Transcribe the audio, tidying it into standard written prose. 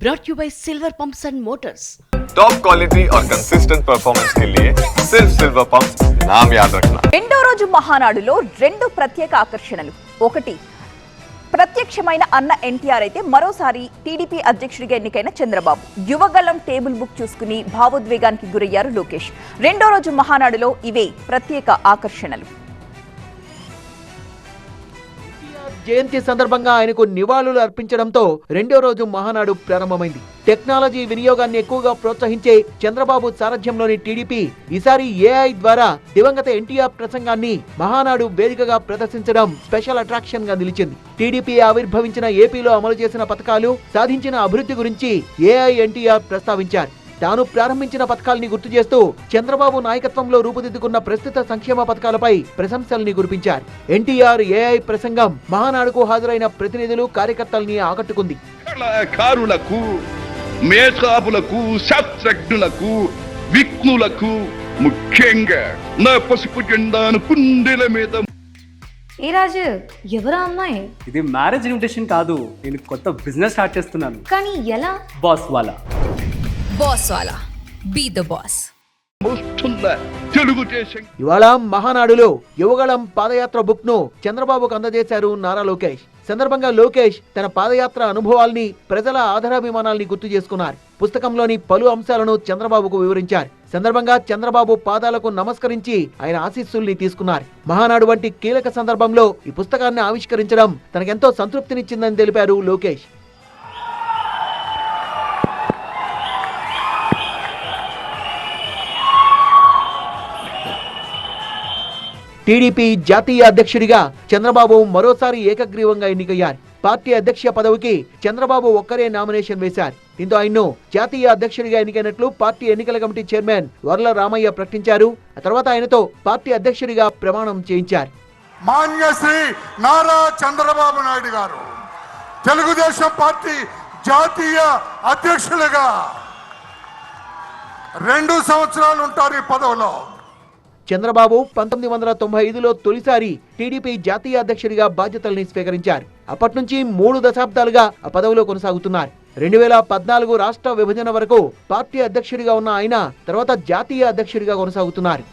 brought you by Silver Pumps and Motors. Top quality और consistent performance के लिए सिर्फ सिल्वर पंप्स नाम याद रखना। రెండో రోజు మహానాడులో రెండు ప్రత్యేక ఆకర్షణలు. ఒకటి ప్రత్యక్షమైన అన్న ఎన్టీఆర్ అయితే మరోసారి టీడీపీ అధ్యక్షుడిగా ఎన్నికైన చంద్రబాబు. యువగళం టేబుల్ బుక్ చూసుకుని భావోద్వేగానికి గురయ్యారు లోకేష్. రెండో రోజు మహానాడులో ఇవే ప్రత్యేక ఆకర్షణలు. జయంతి సందర్భంగా ఆయనకు నివాళులు అర్పించడంతో రెండో రోజు మహానాడు ప్రారంభమైంది. టెక్నాలజీ వినియోగాన్ని ఎక్కువగా ప్రోత్సహించే చంద్రబాబు సారథ్యంలోని టీడీపీ ఈసారి ఏఐ ద్వారా దివంగత ఎన్టీఆర్ ప్రసంగాన్ని మహానాడు వేదికగా ప్రదర్శించడం స్పెషల్ అట్రాక్షన్ గా నిలిచింది. టీడీపీ ఆవిర్భవించిన ఏపీలో అమలు చేసిన పథకాలు, సాధించిన అభివృద్ధి గురించి ఏఐ ఎన్టీఆర్ ప్రస్తావించారు. తాను ప్రారంభించిన పథకాల్ని గుర్తు చేస్తూ చంద్రబాబు నాయకత్వంలో రూపుదిద్దుకున్న ప్రస్తుత సంక్షేమ పథకాలపై ప్రశంసల్ని కురిపించారు. ఎన్టీఆర్ ఏఐ ప్రసంగం మహానాడుకు హాజరైన ప్రతినిధులు, కార్యకర్తల్ని ఆకట్టుకుంది. కళాకారులకు, మేధావులకు, శాస్త్రజ్ఞులకు, విఘ్నులకు, ముఖ్యంగా నా పసుపు జెండాను కుండెల మీద. ఏ రాజు, ఎవరా అమ్మాయి? ఇది మ్యారేజ్ ఇన్విటేషన్ కాదు, నేను కొత్త బిజినెస్ స్టార్ట్ చేస్తున్నాను. కానీ ఎలా? బాస్ వాలా. బాస్ వాలా, బీ ద బాస్. ఇవాళ మహానాడులో యువగళం పాదయాత్ర బుక్ ను చంద్రబాబుకు అందజేశారు నారా లోకేష్. సందర్భంగా లోకేష్ తన పాదయాత్ర అనుభవాల్ని, ప్రజల ఆదరాభిమానాల్ని గుర్తు చేసుకున్నారు. పుస్తకంలోని పలు అంశాలను చంద్రబాబుకు వివరించారు. సందర్భంగా చంద్రబాబు పాదాలకు నమస్కరించి ఆయన ఆశీస్సుల్ని తీసుకున్నారు. మహానాడు వంటి కీలక సందర్భంలో ఈ పుస్తకాన్ని ఆవిష్కరించడం తనకెంతో సంతృప్తినిచ్చిందని తెలిపారు లోకేష్. టీడీపీ జాతీయ అధ్యక్షుడిగా చంద్రబాబు మరోసారి ఏకగ్రీవంగా ఎన్నికయ్యారు. పార్టీ అధ్యక్ష పదవికి చంద్రబాబు ఒక్కరే నామినేషన్ వేశారు. దీంతో ఆయన్ను జాతీయ అధ్యక్షుడిగా ఎన్నికైనట్లు పార్టీ ఎన్నికల కమిటీ చైర్మన్ వర్ల రామయ్య ప్రకటించారు. ఆ తర్వాత ఆయనతో పార్టీ అధ్యక్షుడిగా ప్రమాణం చేయించారు. మాన్యశ్రీ నారా చంద్రబాబు నాయుడు గారు తెలుగుదేశం పార్టీ జాతీయ అధ్యక్షులుగా 2 సంవత్సరాలు ఉంటారు ఈ పదవిలో. చంద్రబాబు 1995లో తొలిసారి టీడీపీ జాతీయ అధ్యక్షుడిగా బాధ్యతల్ని స్వీకరించారు. అప్పటి నుంచి 3 దశాబ్దాలుగా ఆ పదవిలో కొనసాగుతున్నారు. 2014 రాష్ట్ర విభజన వరకు పార్టీ అధ్యక్షుడిగా ఉన్న ఆయన తర్వాత జాతీయ అధ్యక్షుడిగా కొనసాగుతున్నారు.